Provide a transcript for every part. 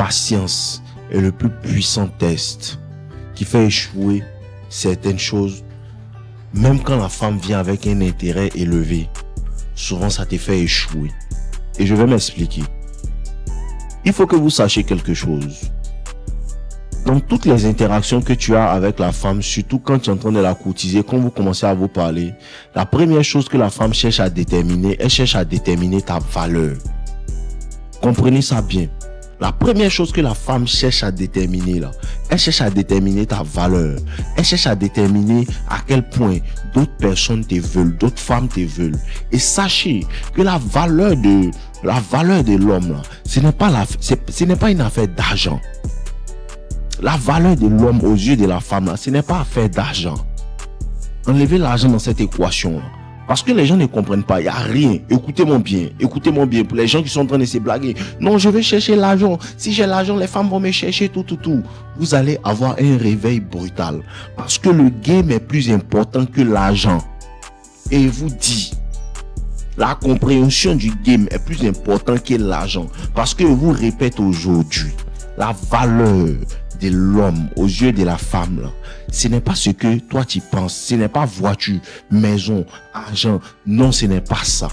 patience est le plus puissant test qui fait échouer certaines choses. Même quand la femme vient avec un intérêt élevé, souvent ça te fait échouer. Et je vais m'expliquer. Il faut que vous sachiez quelque chose. Dans toutes les interactions que tu as avec la femme, surtout quand tu es en train de la courtiser, quand vous commencez à vous parler, la première chose que la femme cherche à déterminer, elle cherche à déterminer ta valeur. Comprenez ça bien. La première chose que la femme cherche à déterminer là, elle cherche à déterminer ta valeur. Elle cherche à déterminer à quel point d'autres personnes te veulent, d'autres femmes te veulent. Et sachez que la valeur de l'homme là, ce n'est pas une affaire d'argent. La valeur de l'homme aux yeux de la femme là, ce n'est pas affaire d'argent. Enlevez l'argent dans cette équation là. Parce que les gens ne comprennent pas, il n'y a rien. Écoutez-moi bien. Pour les gens qui sont en train de se blaguer. Non, je vais chercher l'argent. Si j'ai l'argent, les femmes vont me chercher tout. Vous allez avoir un réveil brutal. Parce que le game est plus important que l'argent. Et il vous dit, la compréhension du game est plus importante que l'argent. Parce que je vous répète aujourd'hui, la valeur de l'homme aux yeux de la femme là, ce n'est pas ce que toi tu penses, ce n'est pas voiture, maison, argent, non, ce n'est pas ça.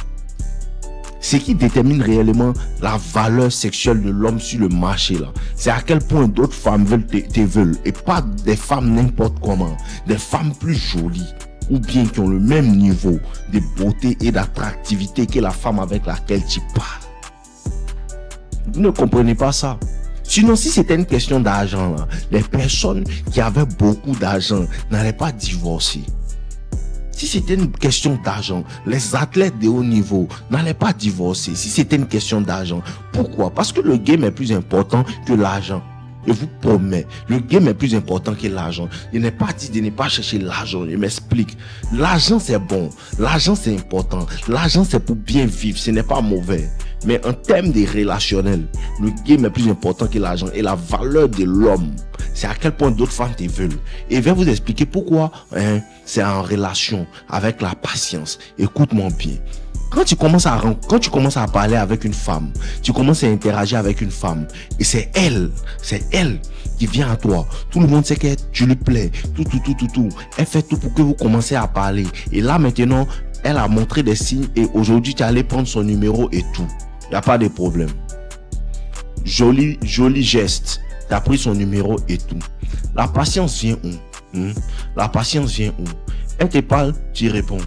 Ce qui détermine réellement la valeur sexuelle de l'homme sur le marché là, c'est à quel point d'autres femmes te veulent, et pas des femmes n'importe comment, des femmes plus jolies ou bien qui ont le même niveau de beauté et d'attractivité que la femme avec laquelle tu parles. Vous ne comprenez pas ça? Sinon, si c'était une question d'argent, là, les personnes qui avaient beaucoup d'argent n'allaient pas divorcer. Si c'était une question d'argent, les athlètes de haut niveau n'allaient pas divorcer. Si c'était une question d'argent, pourquoi? Parce que le game est plus important que l'argent. Je vous promets, le game est plus important que l'argent. Il n'est pas dit de ne pas chercher l'argent. Je m'explique. L'argent c'est bon, l'argent c'est important, l'argent c'est pour bien vivre, ce n'est pas mauvais. Mais en termes de relationnel, le game est plus important que l'argent. Et la valeur de l'homme, c'est à quel point d'autres femmes te veulent. Et je vais vous expliquer pourquoi c'est en relation avec la patience. Écoute-moi bien. Quand tu commences à parler avec une femme, tu commences à interagir avec une femme, et c'est elle qui vient à toi. Tout le monde sait que tu lui plais, tout. Elle fait tout pour que vous commencez à parler. Et là maintenant, elle a montré des signes et aujourd'hui tu es allé prendre son numéro et tout. Il n'y a pas de problème. Joli geste. Tu as pris son numéro et tout. La patience vient où? La patience vient où? Elle te parle, tu réponds.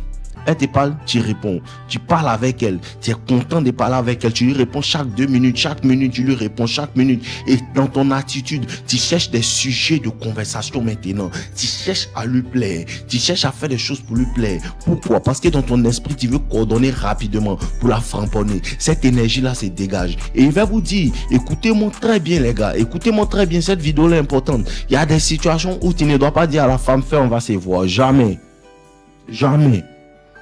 Elle te parle, tu réponds. Tu parles avec elle. Tu es content de parler avec elle. Tu lui réponds chaque 2 minutes. Chaque minute, tu lui réponds chaque minute. Et dans ton attitude, tu cherches des sujets de conversation maintenant. Tu cherches à lui plaire. Tu cherches à faire des choses pour lui plaire. Pourquoi? Parce que dans ton esprit, tu veux coordonner rapidement pour la framponner. Cette énergie-là se dégage. Et il va vous dire, écoutez-moi très bien les gars. Écoutez-moi très bien. Cette vidéo-là est importante. Il y a des situations où tu ne dois pas dire à la femme, fais, on va se voir. Jamais.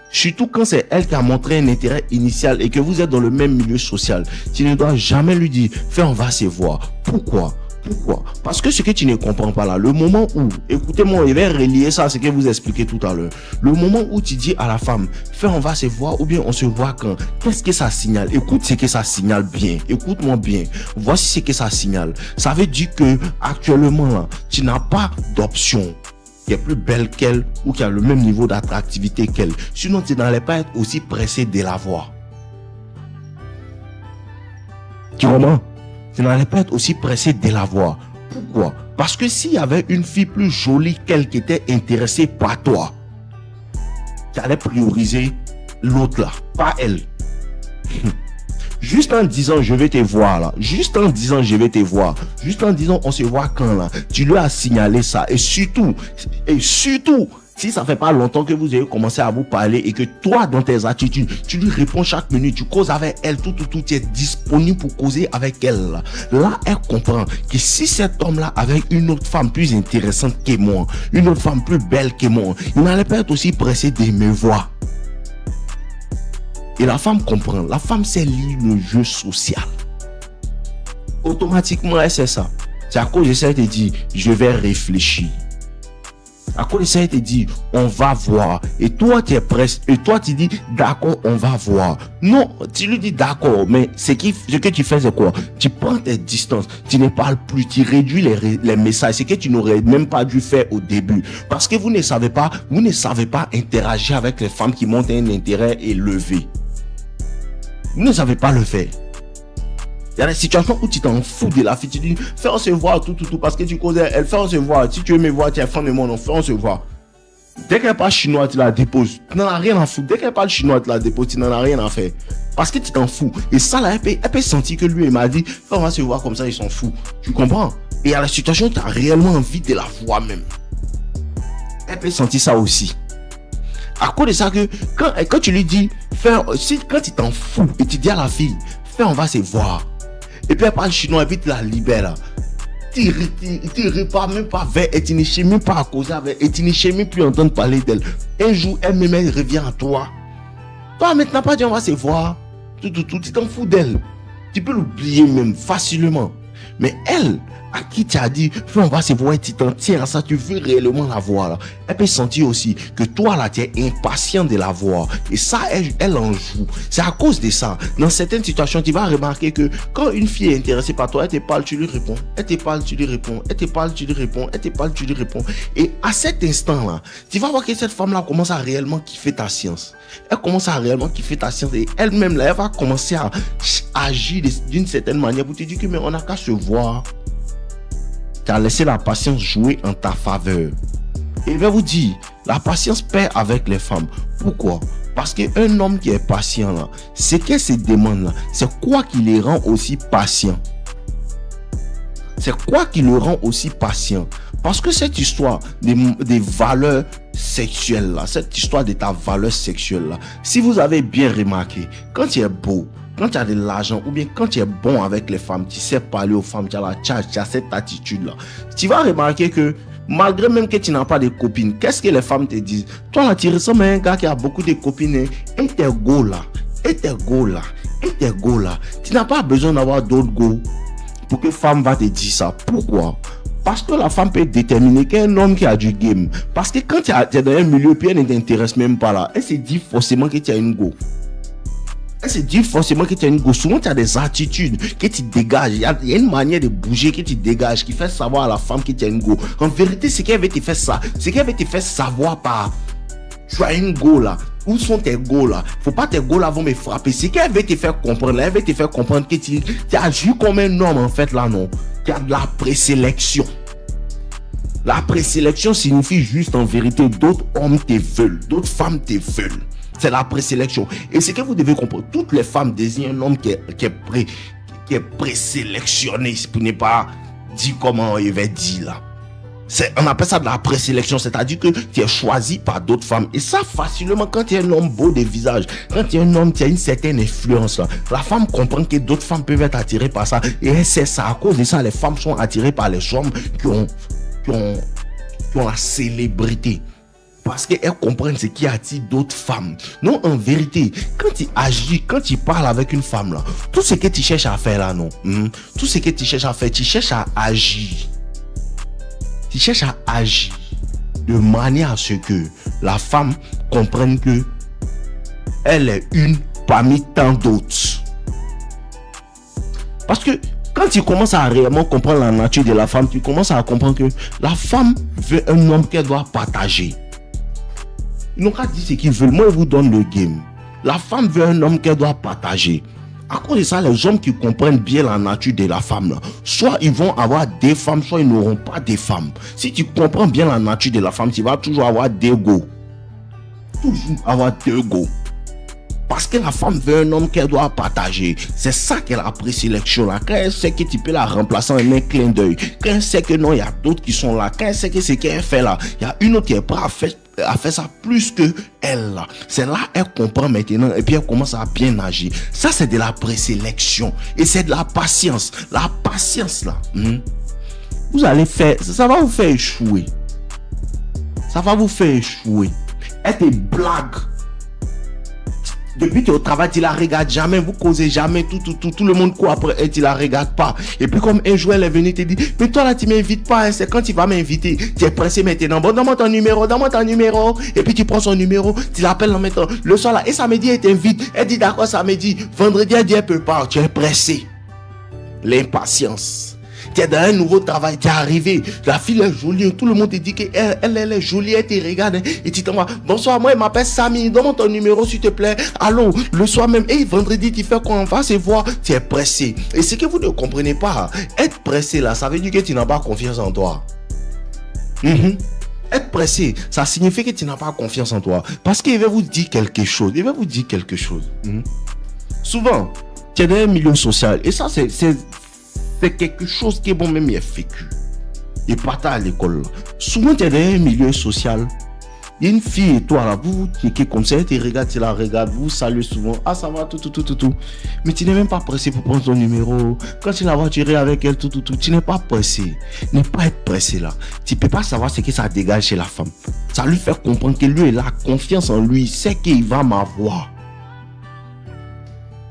Surtout quand c'est elle qui a montré un intérêt initial et que vous êtes dans le même milieu social. Tu ne dois jamais lui dire, fais, on va se voir. Pourquoi? Parce que ce que tu ne comprends pas là, le moment où, écoutez-moi, je vais relier ça à ce que vous expliquez tout à l'heure. Le moment où tu dis à la femme, fais, on va se voir ou bien on se voit quand? Qu'est-ce que ça signale? Écoute ce que ça signale bien. Écoute-moi bien. Voici ce que ça signale. Ça veut dire que actuellement là, tu n'as pas d'option qui est plus belle qu'elle ou qui a le même niveau d'attractivité qu'elle. Sinon, tu n'allais pas être aussi pressé de la voir. Tu comprends? Tu n'allais pas être aussi pressé de la voir. Pourquoi? Parce que s'il y avait une fille plus jolie qu'elle qui était intéressée par toi, tu allais prioriser l'autre là, pas elle. Juste en disant je vais te voir là, juste en disant on se voit quand là, tu lui as signalé ça. Et surtout, si ça fait pas longtemps que vous avez commencé à vous parler et que toi dans tes attitudes, tu lui réponds chaque minute, tu causes avec elle, tout, tu es disponible pour causer avec elle là, elle comprend que si cet homme là avait une autre femme plus intéressante que moi, une autre femme plus belle que moi, il n'allait pas être aussi pressé de me voir. Et la femme comprend. La femme sait lire le jeu social. Automatiquement, elle sait ça. C'est à cause de ça qu'elle te dit, je vais réfléchir. À cause de ça, elle te dit, on va voir. Et toi, tu es pressé. Et toi, tu dis, d'accord, on va voir. Non, tu lui dis d'accord, mais ce que tu fais, c'est quoi? Tu prends tes distances, tu ne parles plus, tu réduis les messages. Ce que tu n'aurais même pas dû faire au début. Parce que vous ne savez pas interagir avec les femmes qui montrent un intérêt élevé. Vous ne savez pas le faire. Il y a des situations où tu t'en fous de la fille. Tu dis, fais-on se voir, tout, parce que tu causes elle, fais-on se voir. Si tu veux me voir, tu es fan de moi, non, fais-on se voir. Dès qu'elle parle chinois, tu la déposes. Tu n'en as rien à foutre. Dès qu'elle parle chinois, tu la déposes, tu n'en as rien à faire. Parce que tu t'en fous. Et ça, là, elle peut sentir que lui, il m'a dit, on va se voir comme ça, il s'en fout. Tu comprends? Et à la situation, tu as réellement envie de la voir même. Elle peut sentir ça aussi. À cause de ça, que quand tu lui dis, quand tu t'en fous, et tu dis à la fille, on va se voir. Et puis elle parle chinois, et puis tu la libères. Tu repars même pas vers elle, tu ne sais même pas à causer avec elle, tu ne sais même plus entendre parler d'elle. Un jour, elle-même revient à toi. Toi, maintenant, pas dit on va se voir. Tu t'en fous d'elle. Tu peux l'oublier même facilement. Mais elle, à qui tu as dit, on va se voir, et tu t'en tiens à ça, tu veux réellement la voir. Là. Elle peut sentir aussi que toi, là, tu es impatient de la voir. Et ça, elle en joue. C'est à cause de ça. Dans certaines situations, tu vas remarquer que quand une fille est intéressée par toi, elle te parle, tu lui réponds. Elle te parle, tu lui réponds. Elle te parle, tu lui réponds. Elle te parle, tu lui réponds. Et à cet instant-là, tu vas voir que cette femme-là commence à réellement kiffer ta science. Elle commence à réellement kiffer ta science. Et elle-même, là, elle va commencer à agir d'une certaine manière pour te dire que mais on n'a qu'à se voir. Tu as laissé la patience jouer en ta faveur. Et je vais vous dire, la patience perd avec les femmes. Pourquoi? Parce qu'un homme qui est patient là, ce qu'elle se demande là, c'est quoi qui les rend aussi patients? C'est quoi qui le rend aussi patient? Parce que cette histoire des valeurs sexuelles là, cette histoire de ta valeur sexuelle là, si vous avez bien remarqué, quand tu es beau, quand tu as de l'argent ou bien quand tu es bon avec les femmes, tu sais parler aux femmes, tu as cette attitude-là, tu vas remarquer que malgré même que tu n'as pas de copines, qu'est-ce que les femmes te disent? Toi là, tu ressembles à un gars qui a beaucoup de copines et t'es go là, tu n'as pas besoin d'avoir d'autres go pour que femme va te dire ça. Pourquoi? Parce que la femme peut déterminer qu'un homme qui a du game. Parce que quand tu es dans un milieu puis elle ne t'intéresse même pas là, elle se dit forcément que tu as une go. Elle se dit forcément que tu as une go. Souvent, tu as des attitudes que tu dégages. Il y a une manière de bouger que tu dégages qui fait savoir à la femme que tu as une go. En vérité, c'est qu'elle veut te faire ça. C'est qu'elle veut te faire savoir par tu as une go là. Où sont tes go là? Faut pas tes go là vont me frapper. C'est qu'elle veut te faire comprendre. Elle veut te faire comprendre que tu agis comme un homme en fait là, non. Tu as de la présélection. La présélection signifie juste en vérité d'autres hommes te veulent, d'autres femmes te veulent. C'est la présélection. Et c'est que vous devez comprendre, toutes les femmes désignent un homme qui est présélectionné, pour ne pas dire comment il va dire là. On appelle ça de la présélection, c'est-à-dire que tu es choisi par d'autres femmes. Et ça, facilement, quand tu es un homme beau de visage, quand tu es un homme qui a une certaine influence, là, la femme comprend que d'autres femmes peuvent être attirées par ça. Et elle sait ça. À cause de ça, les femmes sont attirées par les hommes qui ont la célébrité. Parce qu'elles comprennent ce qui attire d'autres femmes. Non, en vérité, quand tu agis, quand tu parles avec une femme là, tout ce que tu cherches à faire là, non, tout ce que tu cherches à faire, tu cherches à agir. Tu cherches à agir de manière à ce que la femme comprenne que elle est une parmi tant d'autres. Parce que quand tu commences à réellement comprendre la nature de la femme, tu commences à comprendre que la femme veut un homme qu'elle doit partager. Ils n'ont qu'à dire ce qu'ils veulent. Moi, je vous donne le game. La femme veut un homme qu'elle doit partager. À cause de ça, les hommes qui comprennent bien la nature de la femme, là, soit ils vont avoir des femmes, soit ils n'auront pas des femmes. Si tu comprends bien la nature de la femme, tu vas toujours avoir des go. Toujours avoir deux go. Parce que la femme veut un homme qu'elle doit partager. C'est ça qu'elle a présélection là. Quand elle sait que tu peux la remplacer en un clin d'œil. Quand elle sait que non, il y a d'autres qui sont là. Quand elle sait que ce qu'elle fait là, il y a une autre qui est prête à faire ça plus que elle là. C'est là elle comprend maintenant et puis elle commence à bien agir. Ça c'est de la présélection. Et c'est de la patience. La patience là. Vous allez faire, ça va vous faire échouer. Ça va vous faire échouer. Elle te blague. Depuis tu es au travail, tu la regardes jamais, vous causez jamais, tout le monde court après elle, tu la regardes pas. Et puis comme un jour elle est venue te dire, mais toi là tu m'invites pas, hein, c'est quand tu vas m'inviter, tu es pressé maintenant, bon donne-moi ton numéro, et puis tu prends son numéro, tu l'appelles en mettant le soir là, et samedi elle t'invite, elle dit d'accord samedi, vendredi elle dit elle peut pas, tu es pressé. L'impatience. Tu es dans un nouveau travail, tu es arrivé, la fille est jolie, tout le monde te dit qu'elle est jolie, elle te regarde et tu t'envoies. Bonsoir, moi je m'appelle Samy, donne-moi ton numéro s'il te plaît. Allô, le soir même, et vendredi tu fais quoi, on va se voir, tu es pressé. Et ce que vous ne comprenez pas, être pressé là, ça veut dire que tu n'as pas confiance en toi. Être pressé, ça signifie que tu n'as pas confiance en toi. Parce qu'il va vous dire quelque chose, Souvent, tu es dans un milieu social et ça c'est quelque chose qui est bon même il est vécu. Et pas à l'école. Souvent tu es dans un milieu social. Il y a une fille et toi là, vous checkez comme ça, elle te regarde, tu la regardes, vous saluez souvent. Ah ça va, tout. Mais tu n'es même pas pressé pour prendre ton numéro. Quand tu la vois tirer avec elle, tout. Tu n'es pas pressé. Ne pas être pressé là. Tu ne peux pas savoir ce que ça dégage chez la femme. Ça lui fait comprendre que lui, il a confiance en lui. Il sait qu'il va m'avoir.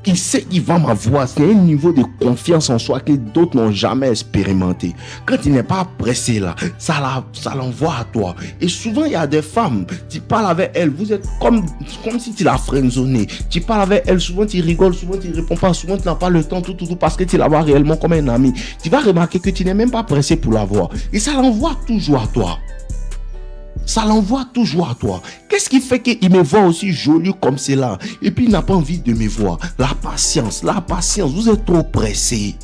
Il sait qu'il va m'avoir. C'est un niveau de confiance en soi que d'autres n'ont jamais expérimenté. Quand il n'est pas pressé là, ça l'envoie à toi. Et souvent, il y a des femmes, tu parles avec elles, vous êtes comme si tu l'as friendzonné. Tu parles avec elles, souvent tu rigoles, souvent tu ne réponds pas, souvent tu n'as pas le temps, tout, parce que tu la vois réellement comme un ami. Tu vas remarquer que tu n'es même pas pressé pour la voir. Et ça l'envoie toujours à toi. Qu'est-ce qui fait qu'il me voit aussi joli comme cela et puis il n'a pas envie de me voir? La patience, vous êtes trop pressé.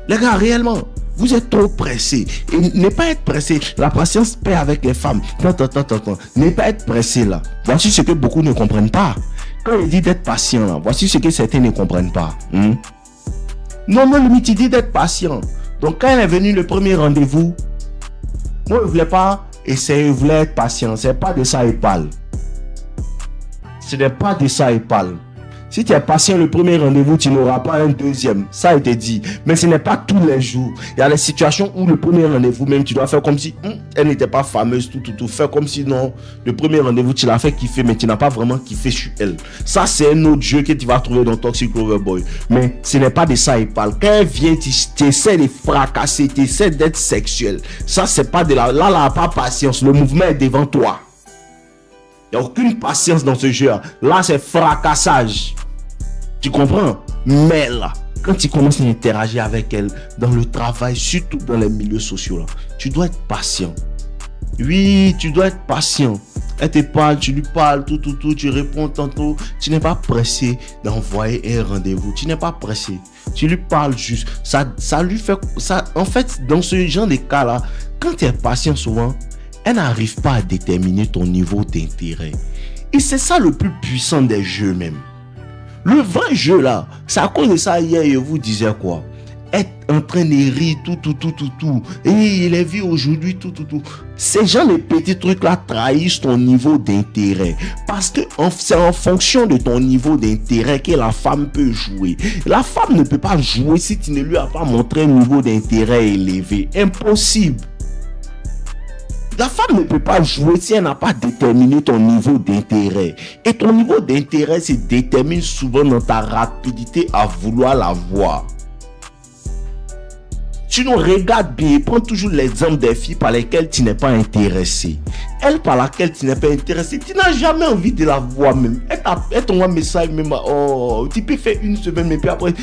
Les gars, réellement, vous êtes trop pressé. Et ne pas être pressé, la patience paie avec les femmes. Attends. Ne pas être pressé là. Voici ce que beaucoup ne comprennent pas. Quand il dit d'être patient là, voici ce que certains ne comprennent pas. Non, le il dit d'être patient. Donc quand elle est venue le premier rendez-vous, moi je voulais pas essayer, je voulais être patient. C'est pas de ça il parle. Ce n'est pas de ça il parle. Si tu es patient le premier rendez-vous, tu n'auras pas un deuxième. Ça, il te dit. Mais ce n'est pas tous les jours. Il y a des situations où le premier rendez-vous, même, tu dois faire comme si elle n'était pas fameuse, tout. Faire comme si non, le premier rendez-vous, tu l'as fait kiffer, mais tu n'as pas vraiment kiffé sur elle. Ça, c'est un autre jeu que tu vas trouver dans Toxic Lover Boy. Mais ce n'est pas de ça il parle. Quand elle vient, tu essaies de fracasser, tu essaies d'être sexuel. Ça, c'est pas de la... Là, pas patience. Le mouvement est devant toi. Il n'y a aucune patience dans ce jeu. Là, c'est fracassage. Tu comprends? Mais là, quand tu commences à interagir avec elle dans le travail, surtout dans les milieux sociaux, là, tu dois être patient. Oui, tu dois être patient. Elle te parle, tu lui parles, tout, tu réponds tantôt. Tu n'es pas pressé d'envoyer un rendez-vous. Tu n'es pas pressé. Tu lui parles juste. Ça lui fait... Ça, en fait, dans ce genre de cas-là, quand tu es patient souvent, elle n'arrive pas à déterminer ton niveau d'intérêt. Et c'est ça le plus puissant des jeux même. Le vrai jeu là, c'est à cause de ça hier, je vous disais quoi? Être en train de rire, tout. Et il est vu aujourd'hui, tout. Ces gens, les petits trucs là, trahissent ton niveau d'intérêt. Parce que c'est en fonction de ton niveau d'intérêt que la femme peut jouer. La femme ne peut pas jouer si tu ne lui as pas montré un niveau d'intérêt élevé. Impossible. La femme ne peut pas jouer si elle n'a pas déterminé ton niveau d'intérêt. Et ton niveau d'intérêt se détermine souvent dans ta rapidité à vouloir la voir. Tu nous regardes bien, prends toujours l'exemple des filles par lesquelles tu n'es pas intéressé. Elle par laquelle tu n'es pas intéressé, tu n'as jamais envie de la voir même. Elle t'envoie un message même, tu peux faire une semaine, mais puis après,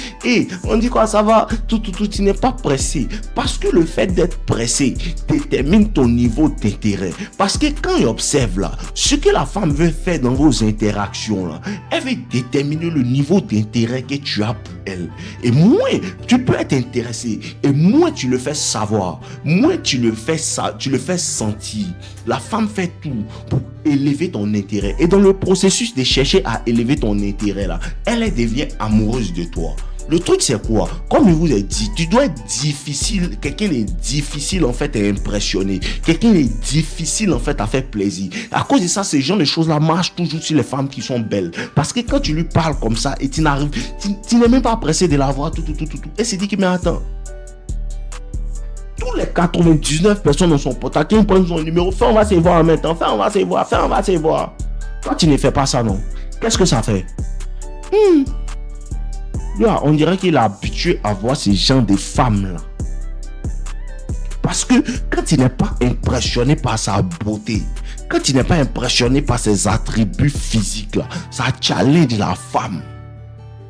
on dit quoi, ça va, tout, tu n'es pas pressé. Parce que le fait d'être pressé détermine ton niveau d'intérêt. Parce que quand il observe là, ce que la femme veut faire dans vos interactions là, elle veut déterminer le niveau d'intérêt que tu as pour elle. Et moins tu peux être intéressé, et moins tu le fais savoir, moins tu le fais sentir. La femme fait tout pour élever ton intérêt. Et dans le processus de chercher à élever ton intérêt là, elle devient amoureuse de toi. Le truc c'est quoi? Comme je vous ai dit, tu dois être difficile. Quelqu'un est difficile en fait à impressionner. Quelqu'un est difficile en fait à faire plaisir. À cause de ça, ces genres de choses là marchent toujours sur les femmes qui sont belles. Parce que quand tu lui parles comme ça et tu n'es même pas pressé de la voir, tout. Elle se dit que mais attends. Tous les 99 personnes dans son portable qui prennent son numéro, on va se voir en même temps, on va se voir. Toi, tu ne fais pas ça, non? Qu'est-ce que ça fait? Là, on dirait qu'il est habitué à voir ces gens de femmes-là. Parce que quand il n'est pas impressionné par sa beauté, quand il n'est pas impressionné par ses attributs physiques-là, ça challenge la femme.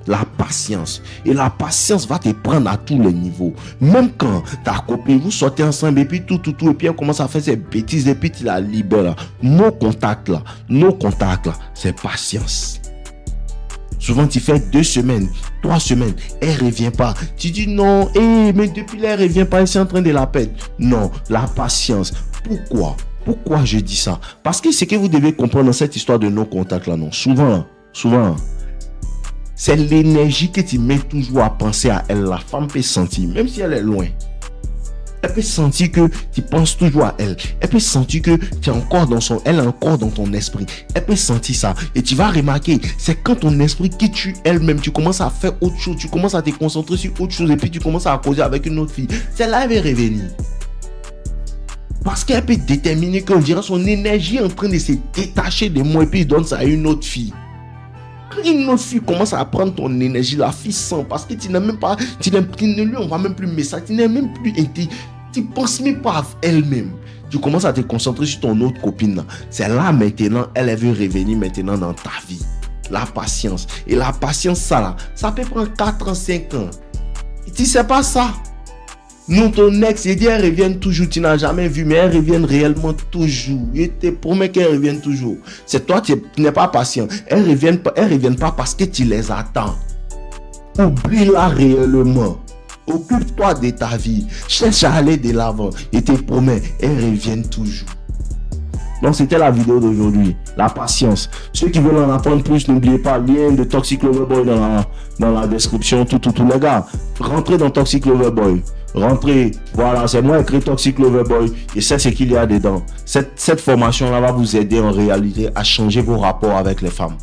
La patience. Et la patience va te prendre à tous les niveaux. Même quand ta copine, vous sortez ensemble et puis tout, et puis elle commence à faire ses bêtises et puis tu la libères. Nos contacts là, c'est patience. Souvent, tu fais 2 semaines, 3 semaines, elle ne revient pas. Tu dis non, mais depuis là, elle ne revient pas, elle est en train de la perdre. Non, la patience. Pourquoi je dis ça? Parce que ce que vous devez comprendre dans cette histoire de nos contacts là, non, souvent, c'est l'énergie que tu mets toujours à penser à elle. La femme peut sentir, même si elle est loin. Elle peut sentir que tu penses toujours à elle. Elle peut sentir que tu es encore elle est encore dans ton esprit. Elle peut sentir ça. Et tu vas remarquer, c'est quand ton esprit quitte elle-même, tu commences à faire autre chose, tu commences à te concentrer sur autre chose et puis tu commences à causer avec une autre fille. Celle-là, elle va revenir. Parce qu'elle peut déterminer qu'on dirait son énergie est en train de se détacher de moi et puis il donne ça à une autre fille. Quand une autre fille commence à prendre ton énergie, la fille sent parce que tu n'as même pas, tu ne lui envoies même plus de message, tu n'es même plus tu ne penses même pas à elle-même. Tu commences à te concentrer sur ton autre copine. C'est là maintenant, elle veut revenir maintenant dans ta vie. La patience. Et la patience, ça peut prendre 4 ans, 5 ans. Et tu ne sais pas ça. Nous, ton ex, il dit elle revient toujours. Tu n'as jamais vu, mais elle revient réellement toujours. Il te promet qu'elle revient toujours. C'est toi, tu n'es pas patient. Elle ne revient pas parce que tu les attends. Oublie-la réellement. Occupe-toi de ta vie. Cherche à aller de l'avant. Et te promets, elle revient toujours. Donc, c'était la vidéo d'aujourd'hui. La patience. Ceux qui veulent en apprendre plus, n'oubliez pas le lien de Toxic Lover Boy dans la description. Tout, les gars. Rentrez dans Toxic Lover Boy. Rentrez. Voilà, c'est moi écrit Toxic Lover Boy. Et c'est ce qu'il y a dedans. Cette formation-là va vous aider en réalité à changer vos rapports avec les femmes.